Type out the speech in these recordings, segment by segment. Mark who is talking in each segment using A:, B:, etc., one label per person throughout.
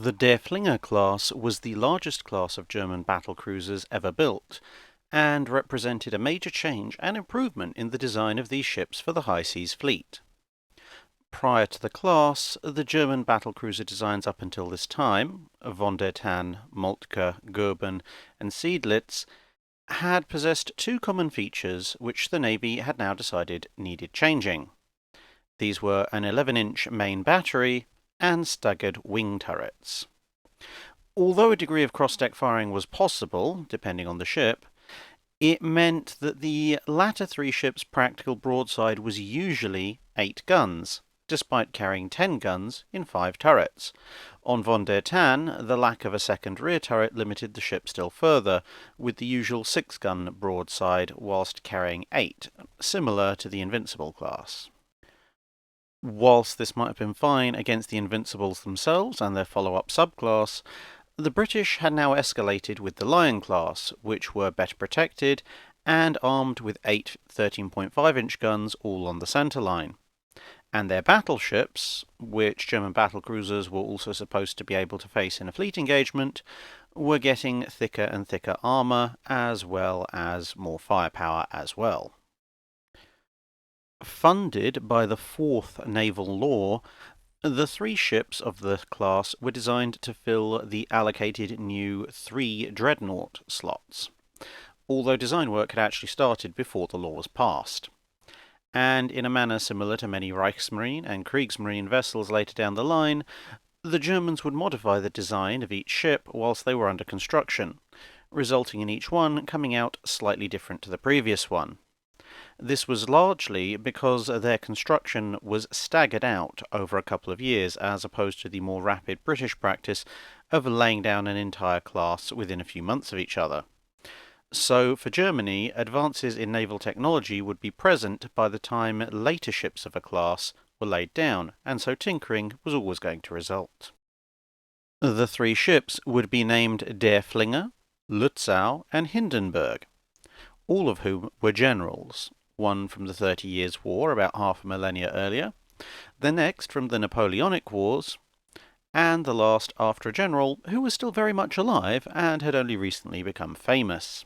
A: The Derfflinger class was the largest class of German battlecruisers ever built, and represented a major change and improvement in the design of these ships for the high seas fleet. Prior to the class, the German battlecruiser designs up until this time, von der Tann, Moltke, Goeben, and Seydlitz, had possessed two common features which the Navy had now decided needed changing. These were an 11-inch main battery and staggered wing turrets. Although a degree of cross-deck firing was possible, depending on the ship, it meant that the latter three ships' practical broadside was usually 8 guns, despite carrying 10 guns in 5 turrets. On von der Tann, the lack of a second rear turret limited the ship still further, with the usual 6-gun broadside whilst carrying 8, similar to the Invincible class. Whilst this might have been fine against the Invincibles themselves and their follow-up subclass, the British had now escalated with the Lion class, which were better protected and armed with 8 13.5-inch guns all on the centre line. And their battleships, which German battlecruisers were also supposed to be able to face in a fleet engagement, were getting thicker and thicker armour, as well as more firepower as well. Funded by the Fourth Naval Law, the 3 ships of the class were designed to fill the allocated new 3 dreadnought slots, although design work had actually started before the law was passed. And in a manner similar to many Reichsmarine and Kriegsmarine vessels later down the line, the Germans would modify the design of each ship whilst they were under construction, resulting in each one coming out slightly different to the previous one. This was largely because their construction was staggered out over a couple of years, as opposed to the more rapid British practice of laying down an entire class within a few months of each other. So, for Germany, advances in naval technology would be present by the time later ships of a class were laid down, and so tinkering was always going to result. The 3 ships would be named Derfflinger, Lützow, and Hindenburg, all of whom were generals, one from the 30 Years' War about half a millennia earlier, the next from the Napoleonic Wars, and the last after a general who was still very much alive and had only recently become famous.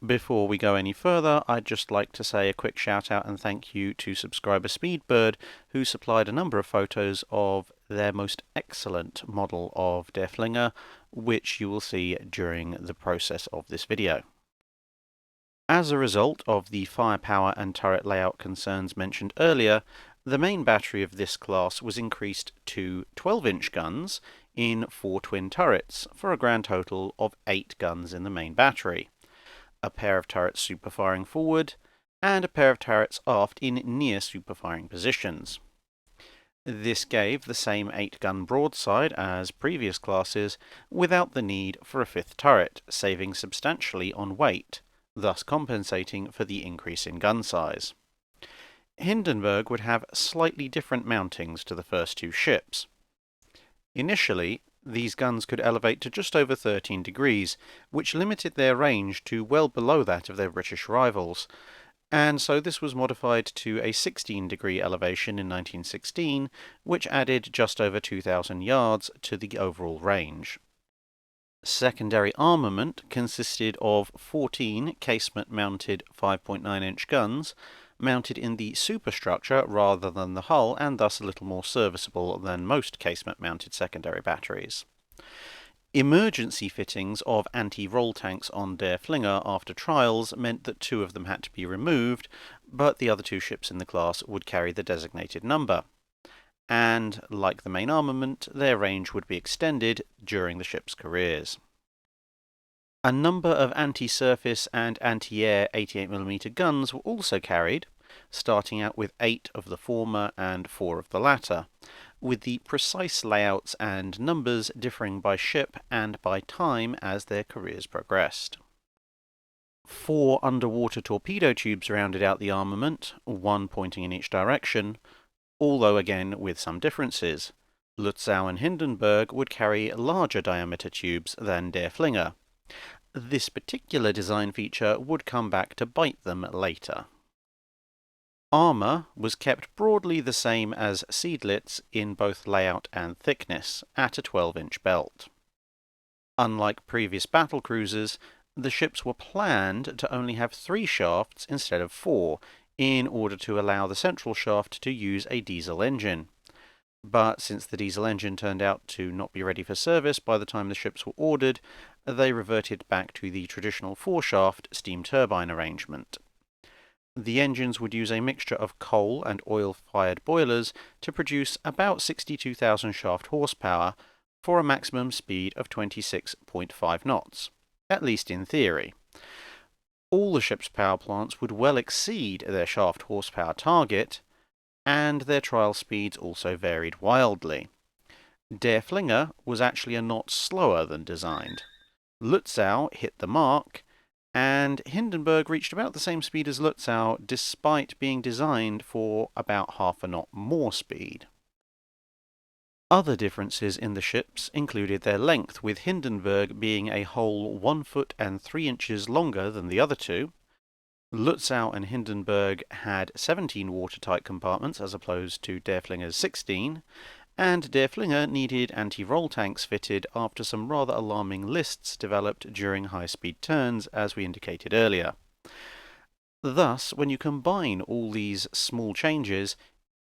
A: Before we go any further, I'd just like to say a quick shout out and thank you to subscriber Speedbird, who supplied a number of photos of their most excellent model of Derfflinger, which you will see during the process of this video. As a result of the firepower and turret layout concerns mentioned earlier, the main battery of this class was increased to 12-inch guns in 4 twin turrets, for a grand total of 8 guns in the main battery, a pair of turrets superfiring forward, and a pair of turrets aft in near superfiring positions. This gave the same 8-gun broadside as previous classes, without the need for a 5th turret, saving substantially on weight, thus compensating for the increase in gun size. Hindenburg would have slightly different mountings to the first 2 ships. Initially, these guns could elevate to just over 13 degrees, which limited their range to well below that of their British rivals, and so this was modified to a 16-degree elevation in 1916, which added just over 2,000 yards to the overall range. Secondary armament consisted of 14 casement-mounted 5.9-inch guns, mounted in the superstructure rather than the hull, and thus a little more serviceable than most casement-mounted secondary batteries. Emergency fittings of anti-roll tanks on Derfflinger after trials meant that 2 of them had to be removed, but the other 2 ships in the class would carry the designated number. And, like the main armament, their range would be extended during the ship's careers. A number of anti-surface and anti-air 88mm guns were also carried, starting out with 8 of the former and 4 of the latter, with the precise layouts and numbers differing by ship and by time as their careers progressed. 4 underwater torpedo tubes rounded out the armament, 1 pointing in each direction, although again with some differences. Lützow and Hindenburg would carry larger diameter tubes than Derfflinger. This particular design feature would come back to bite them later. Armour was kept broadly the same as Seydlitz in both layout and thickness, at a 12-inch belt. Unlike previous battlecruisers, the ships were planned to only have 3 shafts instead of 4, in order to allow the central shaft to use a diesel engine. But since the diesel engine turned out to not be ready for service by the time the ships were ordered, they reverted back to the traditional 4-shaft steam turbine arrangement. The engines would use a mixture of coal and oil-fired boilers to produce about 62,000 shaft horsepower for a maximum speed of 26.5 knots, at least in theory. All the ship's power plants would well exceed their shaft horsepower target, and their trial speeds also varied wildly. Derfflinger was actually a knot slower than designed. Lutzow hit the mark, and Hindenburg reached about the same speed as Lutzow, despite being designed for about half a knot more speed. Other differences in the ships included their length, with Hindenburg being a whole 1 foot and 3 inches longer than the other two. Lutzow and Hindenburg had 17 watertight compartments as opposed to Derfflinger's 16, and Derfflinger needed anti-roll tanks fitted after some rather alarming lists developed during high-speed turns, as we indicated earlier. Thus, when you combine all these small changes,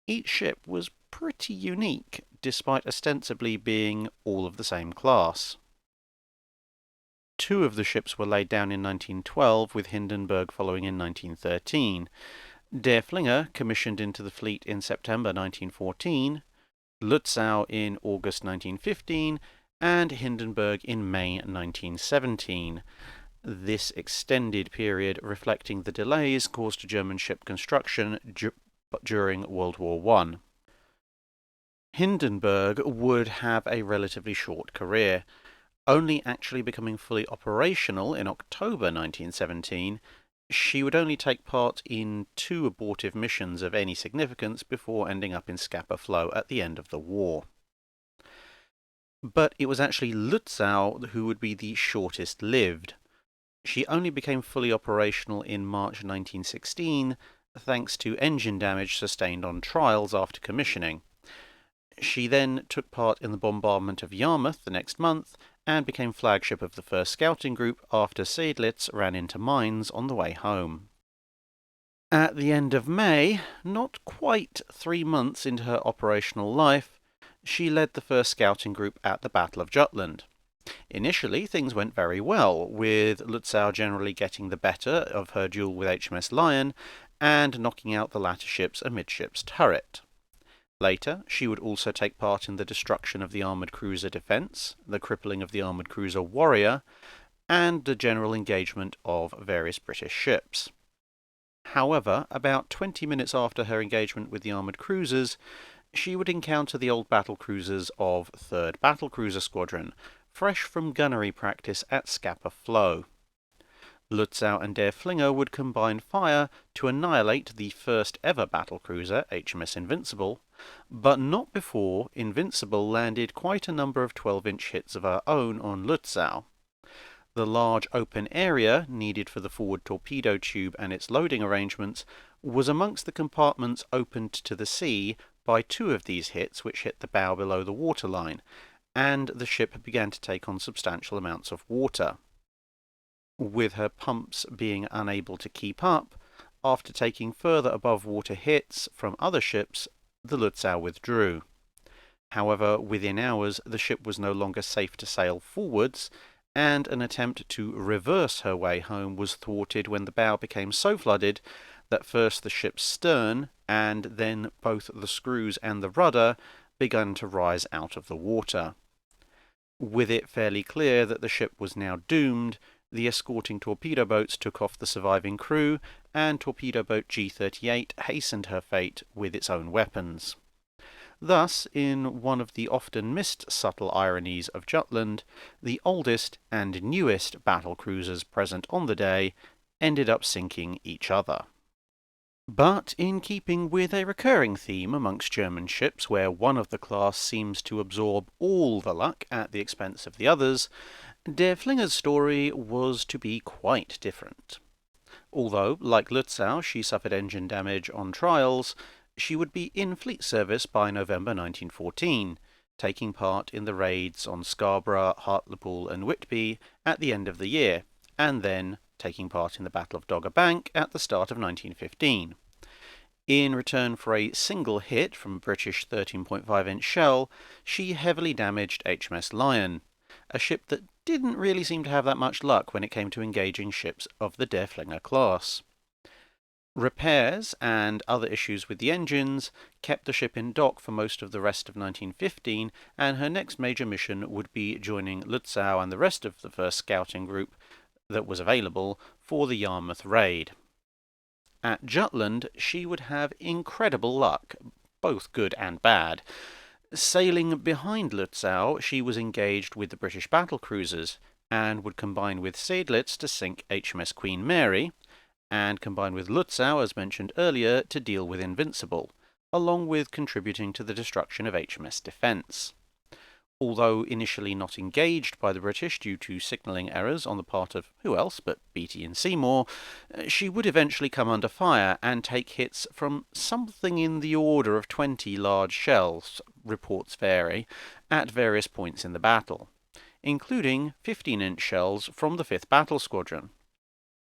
A: each ship was pretty unique, despite ostensibly being all of the same class. 2 of the ships were laid down in 1912, with Hindenburg following in 1913. Derfflinger commissioned into the fleet in September 1914, Lutzow in August 1915, and Hindenburg in May 1917. This extended period reflecting the delays caused to German ship construction during World War I. Hindenburg would have a relatively short career, only actually becoming fully operational in October 1917. She would only take part in 2 abortive missions of any significance before ending up in Scapa Flow at the end of the war. But it was actually Lutzow who would be the shortest lived. She only became fully operational in March 1916, thanks to engine damage sustained on trials after commissioning. She then took part in the bombardment of Yarmouth the next month, and became flagship of the first scouting group after Seydlitz ran into mines on the way home. At the end of May, not quite 3 months into her operational life, she led the first scouting group at the Battle of Jutland. Initially, things went very well, with Lutzow generally getting the better of her duel with HMS Lion and knocking out the latter ship's amidships turret. Later, she would also take part in the destruction of the armoured cruiser Defence, the crippling of the armoured cruiser Warrior, and the general engagement of various British ships. However, about 20 minutes after her engagement with the armoured cruisers, she would encounter the old battlecruisers of 3rd Battlecruiser Squadron, fresh from gunnery practice at Scapa Flow. Lutzow and Derfflinger would combine fire to annihilate the first ever battlecruiser, HMS Invincible, but not before Invincible landed quite a number of 12-inch hits of her own on Lutzow. The large open area needed for the forward torpedo tube and its loading arrangements was amongst the compartments opened to the sea by 2 of these hits, which hit the bow below the waterline, and the ship began to take on substantial amounts of water. With her pumps being unable to keep up, after taking further above water hits from other ships, the Lutzow withdrew. However, within hours, the ship was no longer safe to sail forwards, and an attempt to reverse her way home was thwarted when the bow became so flooded that first the ship's stern, and then both the screws and the rudder, began to rise out of the water. With it fairly clear that the ship was now doomed, the escorting torpedo boats took off the surviving crew, and torpedo boat G-38 hastened her fate with its own weapons. Thus, in one of the often missed subtle ironies of Jutland, the oldest and newest battlecruisers present on the day ended up sinking each other. But in keeping with a recurring theme amongst German ships, where one of the class seems to absorb all the luck at the expense of the others, Derfflinger's story was to be quite different. Although, like Lützow, she suffered engine damage on trials, she would be in fleet service by November 1914, taking part in the raids on Scarborough, Hartlepool and Whitby at the end of the year, and then taking part in the Battle of Dogger Bank at the start of 1915. In return for a single hit from a British 13.5-inch shell, she heavily damaged HMS Lion, a ship that didn't really seem to have that much luck when it came to engaging ships of the Derfflinger class. Repairs and other issues with the engines kept the ship in dock for most of the rest of 1915, and her next major mission would be joining Lützow and the rest of the first scouting group that was available for the Yarmouth raid. At Jutland, she would have incredible luck, both good and bad. Sailing behind Lützow, she was engaged with the British battlecruisers, and would combine with Seydlitz to sink HMS Queen Mary, and combine with Lützow, as mentioned earlier, to deal with Invincible, along with contributing to the destruction of HMS Defence. Although initially not engaged by the British due to signalling errors on the part of who else but Beatty and Seymour, she would eventually come under fire and take hits from something in the order of 20 large shells, reports vary, at various points in the battle, including 15-inch shells from the 5th Battle Squadron.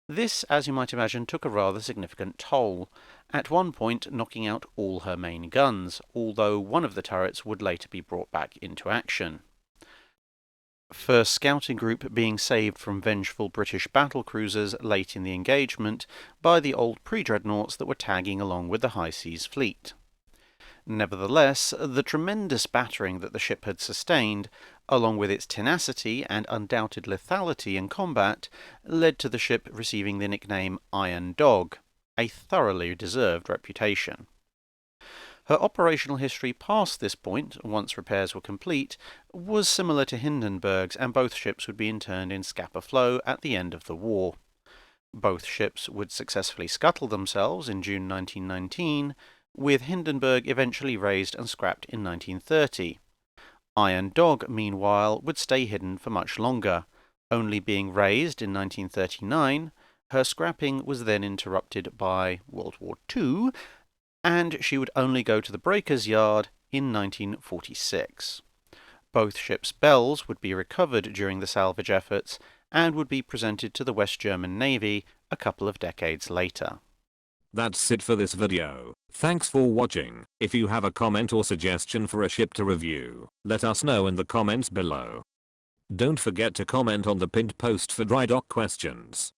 A: This, as you might imagine, took a rather significant toll, at one point knocking out all her main guns, although one of the turrets would later be brought back into action. First Scouting Group being saved from vengeful British battlecruisers late in the engagement by the old pre-dreadnoughts that were tagging along with the High Seas Fleet. Nevertheless, the tremendous battering that the ship had sustained, along with its tenacity and undoubted lethality in combat, led to the ship receiving the nickname Iron Dog, a thoroughly deserved reputation. Her operational history past this point, once repairs were complete, was similar to Hindenburg's, and both ships would be interned in Scapa Flow at the end of the war. Both ships would successfully scuttle themselves in June 1919, with Hindenburg eventually raised and scrapped in 1930. Iron Dog, meanwhile, would stay hidden for much longer, only being raised in 1939. Her scrapping was then interrupted by World War II, and she would only go to the breaker's yard in 1946. Both ships' bells would be recovered during the salvage efforts and would be presented to the West German Navy a couple of decades later.
B: That's it for this video. Thanks for watching. If you have a comment or suggestion for a ship to review, let us know in the comments below. Don't forget to comment on the pinned post for dry dock questions.